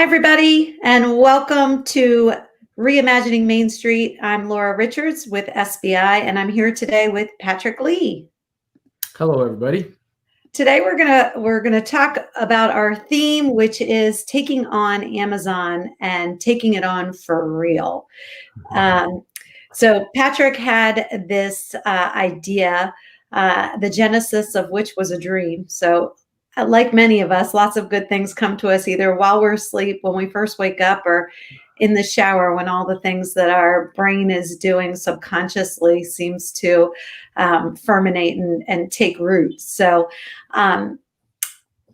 Hi, everybody, and welcome to Reimagining Main Street. I'm Laura Richards with SBI, and I'm here today with Patrick Lee. Hello, everybody. Today, we're gonna talk about our theme, which is taking on Amazon and taking it on for real. So Patrick had this idea, the genesis of which was a dream. So like many of us, lots of good things come to us either while we're asleep, when we first wake up, or in the shower when all the things that our brain is doing subconsciously seems to ferminate and take root. So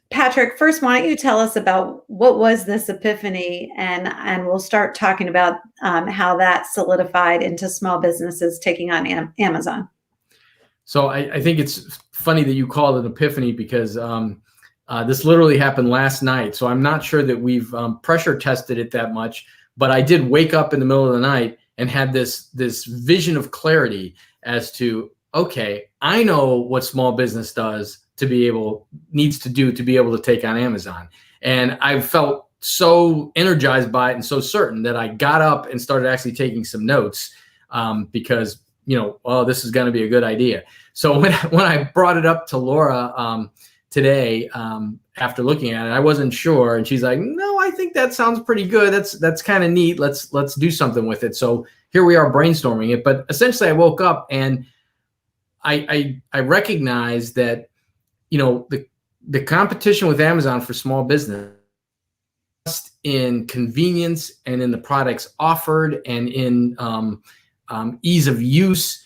Patrick, first, why don't you tell us about what was this epiphany, and we'll start talking about how that solidified into small businesses taking on Amazon. So I think it's funny that you call it an epiphany because this literally happened last night. So I'm not sure that we've pressure tested it that much, but I did wake up in the middle of the night and had this vision of clarity as to, okay, I know what small business needs to do to be able to take on Amazon. And I felt so energized by it and so certain that I got up and started actually taking some notes because, this is going to be a good idea. So when I brought it up to Laura today, after looking at it, I wasn't sure. And she's like, no, I think that sounds pretty good. That's kind of neat. Let's do something with it. So here we are brainstorming it. But essentially I woke up and I recognized that, the competition with Amazon for small business in convenience and in the products offered and in ease of use,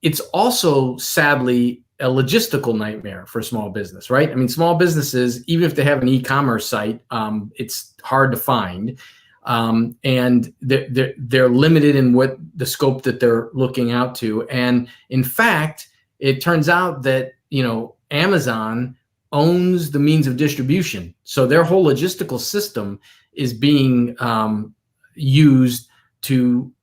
it's also sadly a logistical nightmare for small business, right? I mean, small businesses, even if they have an e-commerce site, it's hard to find. And they're limited in what the scope that they're looking out to. And in fact, it turns out that, Amazon owns the means of distribution. So their whole logistical system is being used to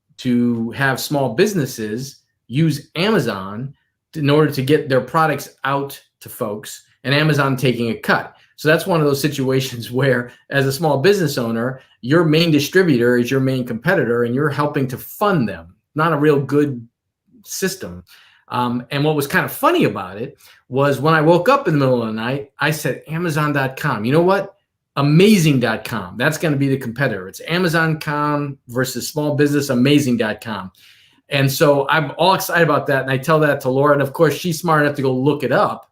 have small businesses use Amazon in order to get their products out to folks, and Amazon taking a cut. So that's one of those situations where, as a small business owner, your main distributor is your main competitor and you're helping to fund them. Not a real good system. And what was kind of funny about it was when I woke up in the middle of the night, I said, Amazon.com. You know what? Amazing.com. That's going to be the competitor. It's Amazon.com versus small business Amazing.com. And so I'm all excited about that. And I tell that to Laura. And of course, she's smart enough to go look it up.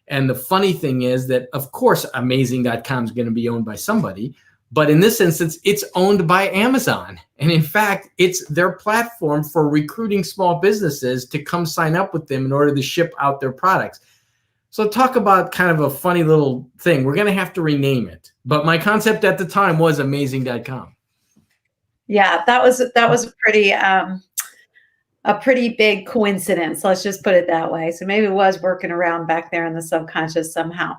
And the funny thing is that, of course, Amazing.com is going to be owned by somebody. But in this instance, it's owned by Amazon. And in fact, it's their platform for recruiting small businesses to come sign up with them in order to ship out their products. So talk about kind of a funny little thing. We're going to have to rename it. But my concept at the time was Amazing.com. Yeah, that was a pretty big coincidence. Let's just put it that way. So maybe it was working around back there in the subconscious somehow.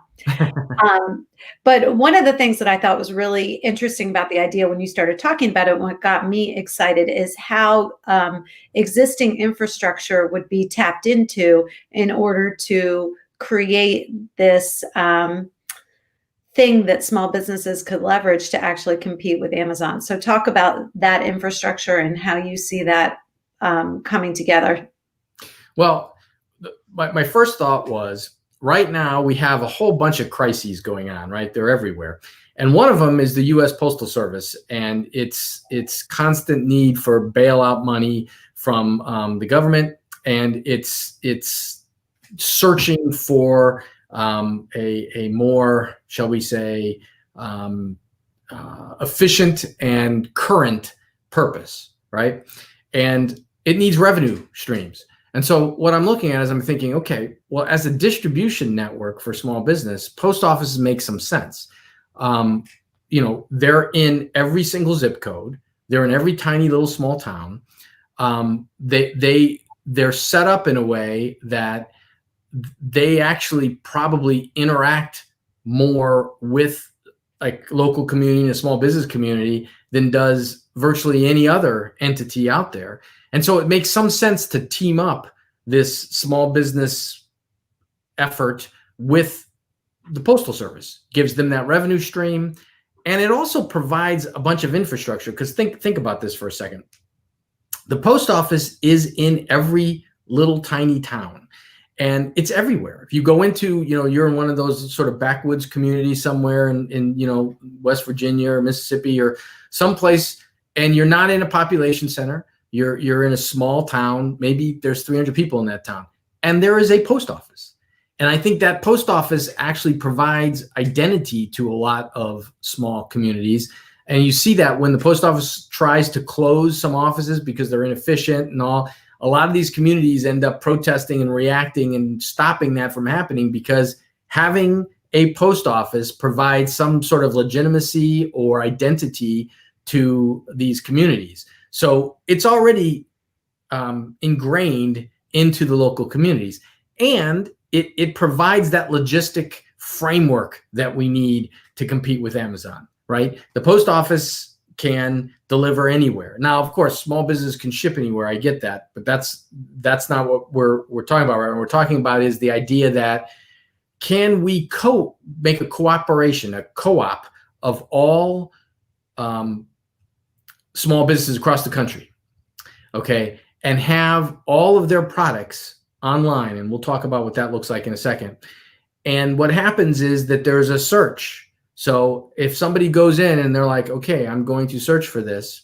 But one of the things that I thought was really interesting about the idea when you started talking about it, what got me excited, is how existing infrastructure would be tapped into in order to create this thing that small businesses could leverage to actually compete with Amazon. So talk about that infrastructure and how you see that coming together. Well, my first thought was, right now we have a whole bunch of crises going on, right? They're everywhere. And one of them is the U.S. Postal Service and its constant need for bailout money from the government. And it's searching for a more, shall we say, efficient and current purpose, right? And it needs revenue streams. And so what I'm looking at is I'm thinking, okay, well, as a distribution network for small business, post offices make some sense. They're in every single zip code. They're in every tiny little small town. They're set up in a way that they actually probably interact more with like local community and a small business community than does virtually any other entity out there. And so it makes some sense to team up this small business effort with the Postal Service. Gives them that revenue stream. And it also provides a bunch of infrastructure, because think about this for a second. The post office is in every little tiny town, and it's everywhere. If you go into, you're in one of those sort of backwoods communities somewhere in West Virginia or Mississippi or someplace, and you're not in a population center, you're in a small town, maybe there's 300 people in that town, and there is a post office. And I think that post office actually provides identity to a lot of small communities. And you see that when the post office tries to close some offices because they're inefficient and all, a lot of these communities end up protesting and reacting and stopping that from happening, because having a post office provides some sort of legitimacy or identity to these communities. So it's already ingrained into the local communities. And it provides that logistic framework that we need to compete with Amazon, right? The post office can deliver anywhere. Now, of course, small business can ship anywhere. I get that, but that's not what we're talking about, right? What we're talking about is the idea that can we make a cooperation, a co-op of all small businesses across the country, okay, and have all of their products online, and we'll talk about what that looks like in a second. And what happens is that there's a search. So if somebody goes in and they're like, okay, I'm going to search for this,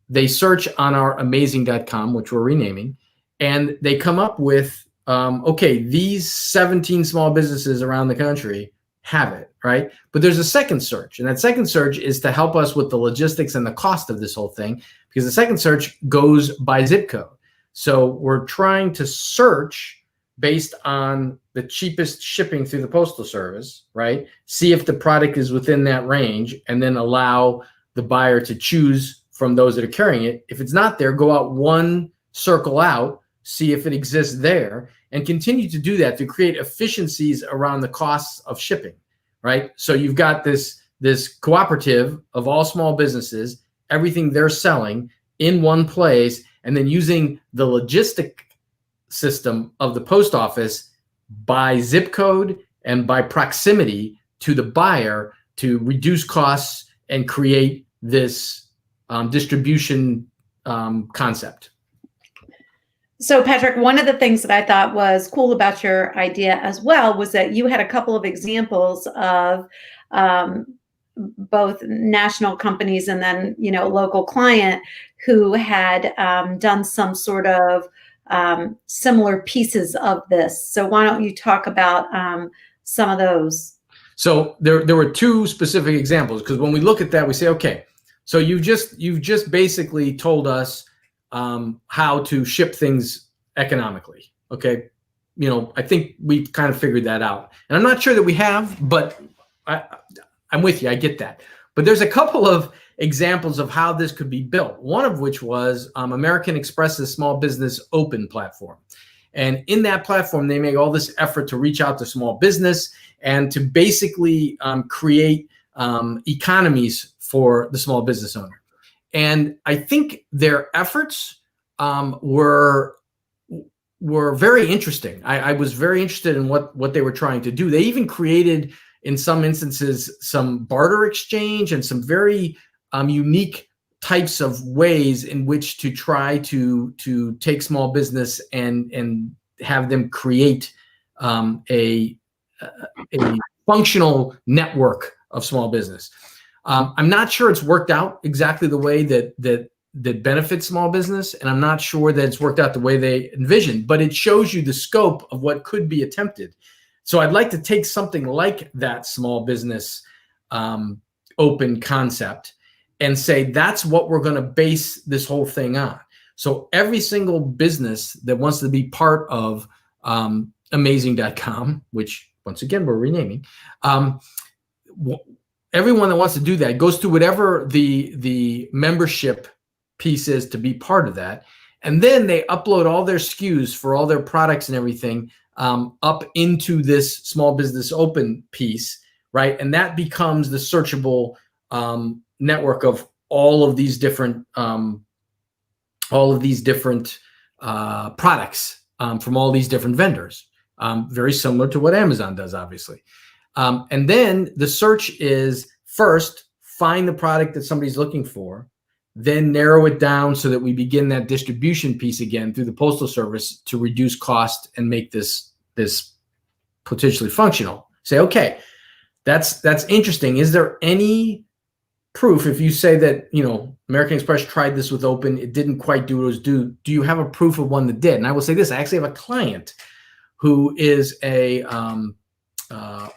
they search on our Reimagining.com, which we're renaming, and they come up with, okay, these 17 small businesses around the country have it, right? But there's a second search, and that second search is to help us with the logistics and the cost of this whole thing, because the second search goes by zip code. So we're trying to search based on the cheapest shipping through the Postal Service, right? See if the product is within that range, and then allow the buyer to choose from those that are carrying it. If it's not there, go out one circle out, see if it exists there, and continue to do that to create efficiencies around the costs of shipping, right? So you've got this cooperative of all small businesses, everything they're selling in one place, and then using the logistic system of the post office by zip code and by proximity to the buyer to reduce costs and create this distribution concept. So, Patrick, one of the things that I thought was cool about your idea as well was that you had a couple of examples of both national companies and then, local client who had done some sort of similar pieces of this. So why don't you talk about some of those? So there were two specific examples, because when we look at that, we say, okay, so you've just basically told us how to ship things economically. Okay. I think we've kind of figured that out, and I'm not sure that we have, but I'm with you. I get that. But there's a couple of examples of how this could be built. One of which was American Express's small business open platform. And in that platform, they make all this effort to reach out to small business and to basically create economies for the small business owner. And I think their efforts were very interesting. I was very interested in what they were trying to do. They even created, in some instances, some barter exchange and some very unique types of ways in which to try to take small business and have them create a functional network of small business. I'm not sure it's worked out exactly the way that benefits small business, and I'm not sure that it's worked out the way they envisioned, but it shows you the scope of what could be attempted. So I'd like to take something like that small business open concept and say that's what we're going to base this whole thing on. So every single business that wants to be part of Reimagining.com, which once again we're renaming, everyone that wants to do that goes through whatever the membership piece is to be part of that, and then they upload all their SKUs for all their products and everything up into this small business open piece, right? And that becomes the searchable network of all of these different products from all these different vendors, very similar to what Amazon does, obviously. And then the search is first find the product that somebody's looking for, then narrow it down so that we begin that distribution piece again through the Postal Service to reduce cost and make this potentially functional. Say, okay, that's interesting. Is there any proof, if you say that, American Express tried this with Open, it didn't quite do what it was due, do you have a proof of one that did? And I will say this, I actually have a client who is a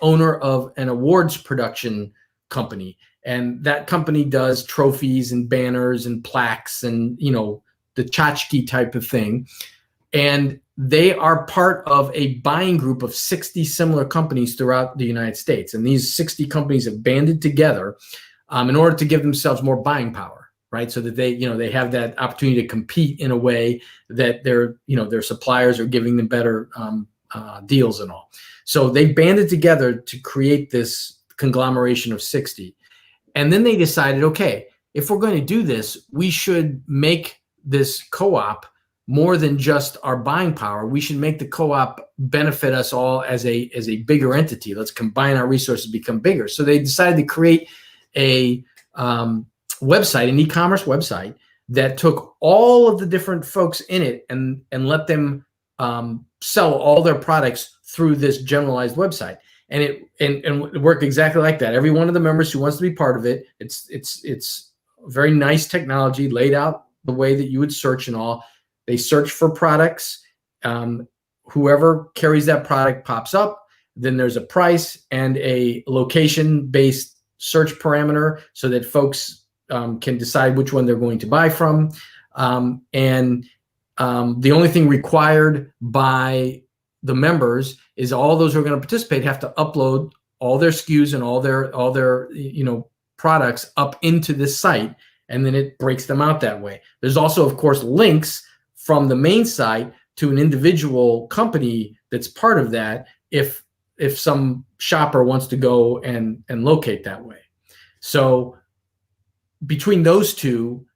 owner of an awards production company. And that company does trophies and banners and plaques and, the tchotchke type of thing. And they are part of a buying group of 60 similar companies throughout the United States. And these 60 companies have banded together in order to give themselves more buying power, right? So that they have that opportunity to compete in a way that their suppliers are giving them better deals and all. So they banded together to create this conglomeration of 60. And then they decided, okay, if we're going to do this, we should make this co-op more than just our buying power. We should make the co-op benefit us all as a bigger entity. Let's combine our resources, become bigger. So they decided to create a website, an e-commerce website that took all of the different folks in it and let them sell all their products through this generalized website. And it worked exactly like that. Every one of the members who wants to be part of it, it's very nice technology laid out the way that you would search and all. They search for products. Whoever carries that product pops up. Then there's a price and a location-based search parameter so that folks can decide which one they're going to buy from. The only thing required by the members is all those who are going to participate have to upload all their SKUs and all their products up into this site, and then it breaks them out that way. There's also, of course, links from the main site to an individual company that's part of that if some shopper wants to go and locate that way. So between those two,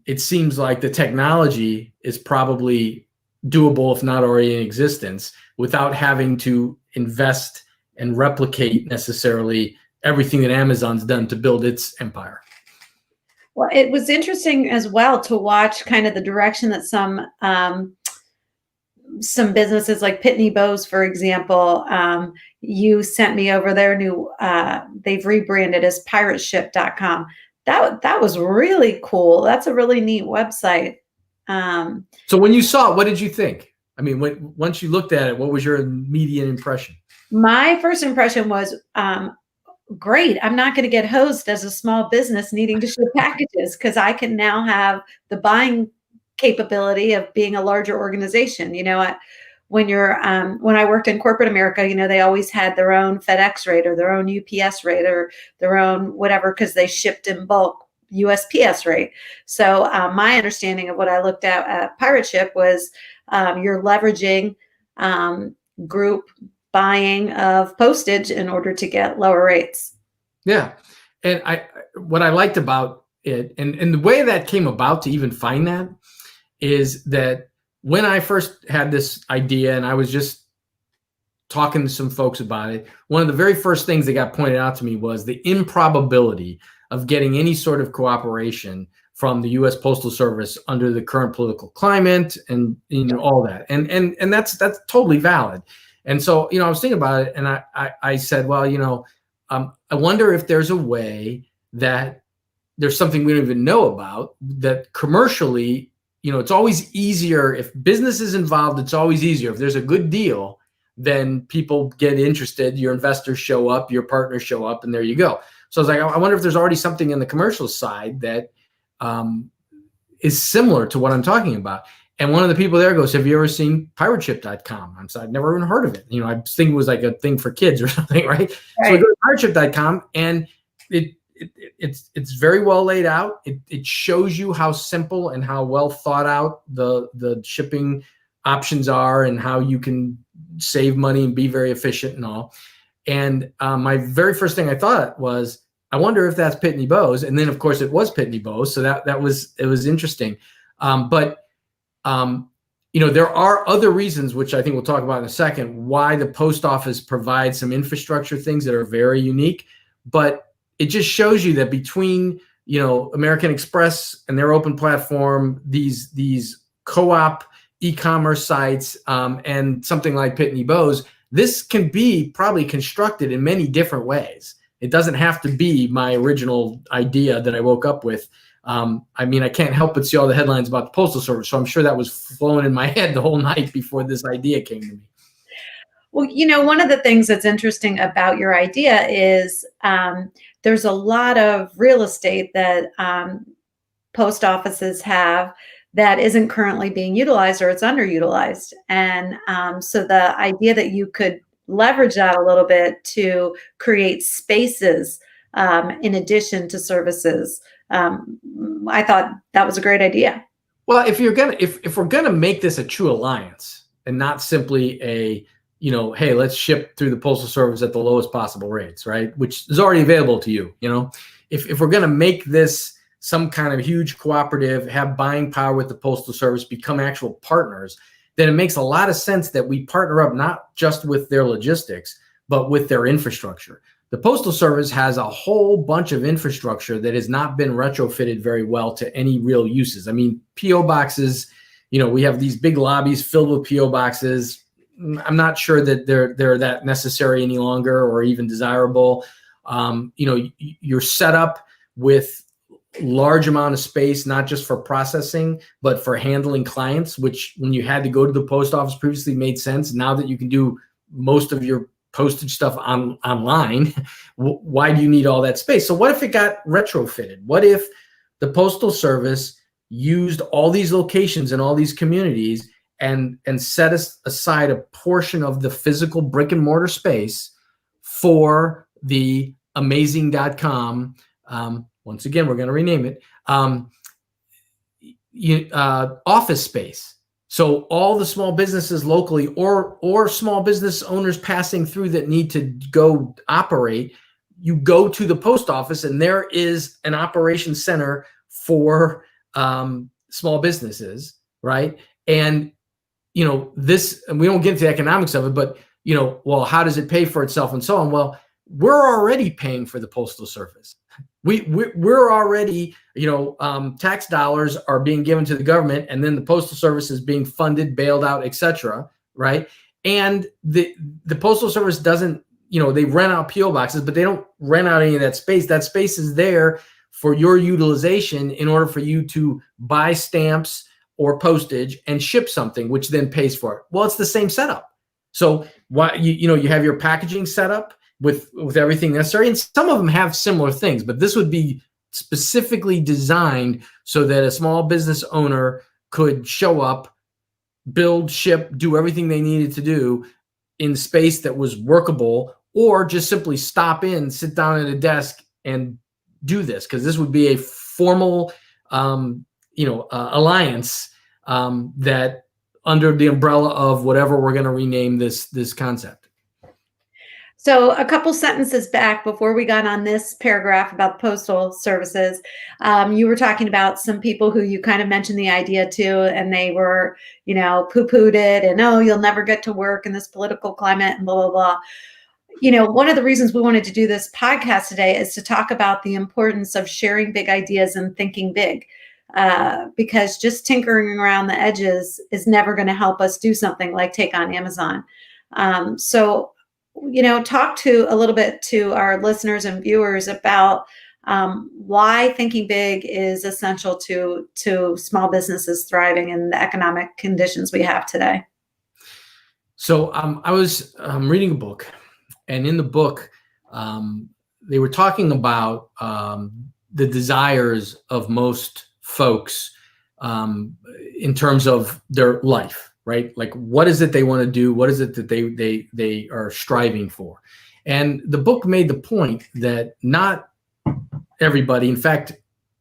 it seems like the technology is probably doable, if not already in existence, without having to invest and replicate necessarily everything that Amazon's done to build its empire. Well, it was interesting as well to watch kind of the direction that some businesses like Pitney Bowes, for example, you sent me over their new, they've rebranded as pirateship.com. That was really cool. That's a really neat website. So when you saw it, what did you think? I mean, once you looked at it, what was your immediate impression? My first impression was, great. I'm not going to get hosed as a small business needing to ship packages because I can now have the buying capability of being a larger organization. When I worked in corporate America, they always had their own FedEx rate or their own UPS rate or their own whatever, because they shipped in bulk, USPS rate. So my understanding of what I looked at Pirate Ship was you're leveraging group buying of postage in order to get lower rates. Yeah. And what I liked about it, and the way that came about to even find that, is that when I first had this idea and I was just talking to some folks about it, one of the very first things that got pointed out to me was the improbability of getting any sort of cooperation from the U.S. Postal Service under the current political climate and all that. And that's totally valid. And so, I was thinking about it, and I said, well, I wonder if there's a way that there's something we don't even know about that commercially, it's always easier if business is involved. It's always easier if there's a good deal, then people get interested. Your investors show up, your partners show up, and there you go. So I was like, I wonder if there's already something in the commercial side that is similar to what I'm talking about. And one of the people there goes, have you ever seen pirateship.com? I'm sorry, I'd never even heard of it. I was thinking it was like a thing for kids or something, right? So we go to pirateship.com, and it's very well laid out. It shows you how simple and how well thought out the shipping options are and how you can save money and be very efficient and all. And my very first thing I thought was, I wonder if that's Pitney Bowes. And then, of course, it was Pitney Bowes. So it was interesting. But there are other reasons, which I think we'll talk about in a second, why the post office provides some infrastructure things that are very unique. But it just shows you that between, American Express and their open platform, these co-op e-commerce sites, and something like Pitney Bowes, this can be probably constructed in many different ways. It doesn't have to be my original idea that I woke up with. I can't help but see all the headlines about the Postal Service, so I'm sure that was flowing in my head the whole night before this idea came to me. Well, one of the things that's interesting about your idea is there's a lot of real estate that post offices have that isn't currently being utilized, or it's underutilized. And so the idea that you could leverage that a little bit to create spaces in addition to services, I thought that was a great idea. Well, if we're gonna make this a true alliance and not simply a, hey, let's ship through the Postal Service at the lowest possible rates, right? Which is already available to you. If we're gonna make this some kind of huge cooperative, have buying power with the Postal Service, become actual partners, then it makes a lot of sense that we partner up not just with their logistics, but with their infrastructure. The Postal Service has a whole bunch of infrastructure that has not been retrofitted very well to any real uses. I mean, P.O. boxes, we have these big lobbies filled with P.O. boxes. I'm not sure that they're that necessary any longer or even desirable. You're set up with large amount of space, not just for processing, but for handling clients, which when you had to go to the post office previously made sense. Now that you can do most of your postage stuff online, why do you need all that space? So what if it got retrofitted? What if the Postal Service used all these locations in all these communities and set aside a portion of the physical brick and mortar space for the amazing.com, once again, we're going to rename it, office space. So all the small businesses locally or small business owners passing through that need to go operate, you go to the post office and there is an operations center for small businesses, right? And, this, and we don't get into the economics of it, but, well, how does it pay for itself and so on? Well, we're already paying for the Postal Service. We're already, tax dollars are being given to the government, and then the Postal Service is being funded, bailed out, etc. Right? And the Postal Service doesn't, they rent out P.O. boxes, but they don't rent out any of that space. That space is there for your utilization in order for you to buy stamps or postage and ship something, which then pays for it. Well, it's the same setup. So why you have your packaging set up with everything necessary, and some of them have similar things, but this would be specifically designed so that a small business owner could show up, build, ship, do everything they needed to do in space that was workable, or just simply stop in, sit down at a desk and do this, because this would be a formal alliance that under the umbrella of whatever we're going to rename this concept. So a couple sentences back before we got on this paragraph about postal services, you were talking about some people who you kind of mentioned the idea to, and they were, poo-pooed it, and, oh, you'll never get to work in this political climate and blah, blah, blah. One of the reasons we wanted to do this podcast today is to talk about the importance of sharing big ideas and thinking big, because just tinkering around the edges is never going to help us do something like take on Amazon. So talk a little bit to our listeners and viewers about why thinking big is essential to small businesses thriving in the economic conditions we have today. So I was reading a book, and in the book, they were talking about the desires of most folks in terms of their life. Right? Like, what is it they want to do? What is it that they are striving for? And the book made the point that not everybody, in fact,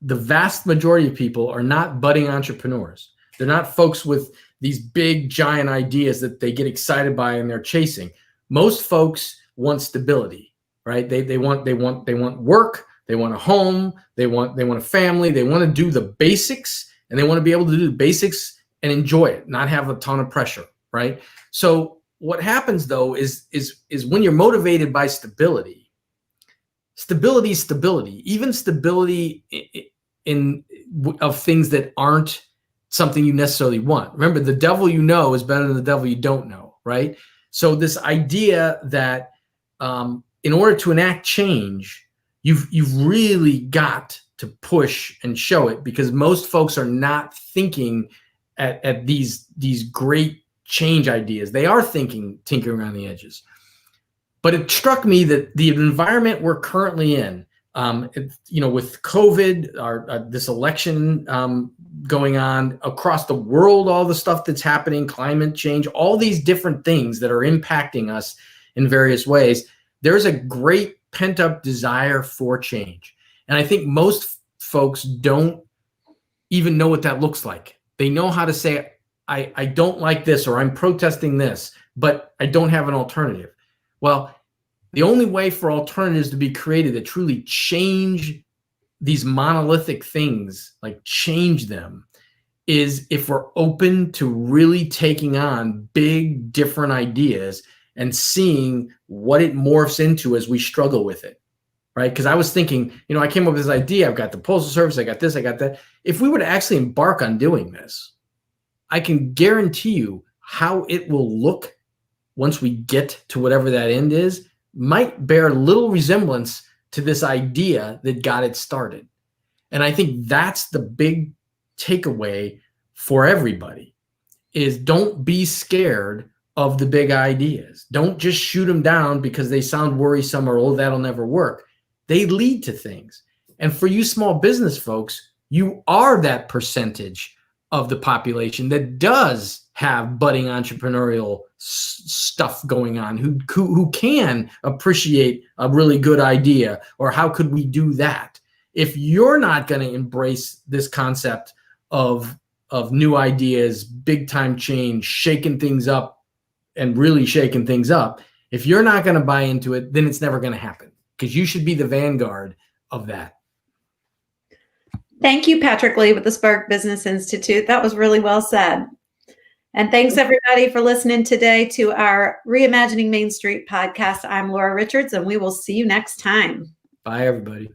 the vast majority of people are not budding entrepreneurs. They're not folks with these big, giant ideas that they get excited by and they're chasing. Most folks want stability, right? They want work, they want a home, they want a family, they want to do the basics, and they want to be able to do the basics and enjoy it, not have a ton of pressure, right? So what happens though is when you're motivated by stability, stability is stability, even stability in of things that aren't something you necessarily want. Remember, the devil you know is better than the devil you don't know, right? So this idea that in order to enact change, you've really got to push and show it, because most folks are not thinking at these great change ideas. They are thinking tinkering around the edges. But it struck me that the environment we're currently in, with COVID, this election going on across the world, all the stuff that's happening, climate change, all these different things that are impacting us in various ways, there's a great pent-up desire for change. And I think most folks don't even know what that looks like. They know how to say, I don't like this, or I'm protesting this, but I don't have an alternative. Well, the only way for alternatives to be created that truly change these monolithic things, like change them, is if we're open to really taking on big, different ideas and seeing what it morphs into as we struggle with it, right? Because I was thinking, I came up with this idea. I've got the Postal Service, I got this, I got that. If we were to actually embark on doing this, I can guarantee you how it will look once we get to whatever that end is might bear little resemblance to this idea that got it started. And I think that's the big takeaway for everybody, is don't be scared of the big ideas. Don't just shoot them down because they sound worrisome or, oh, that'll never work. They lead to things. And for you small business folks, you are that percentage of the population that does have budding entrepreneurial stuff going on, who can appreciate a really good idea, or how could we do that? If you're not going to embrace this concept of new ideas, big time change, shaking things up and really shaking things up, if you're not going to buy into it, then it's never going to happen, because you should be the vanguard of that. Thank you, Patrick Lee with the Spark Business Institute. That was really well said. And thanks everybody for listening today to our Reimagining Main Street podcast. I'm Laura Richards, and we will see you next time. Bye, everybody.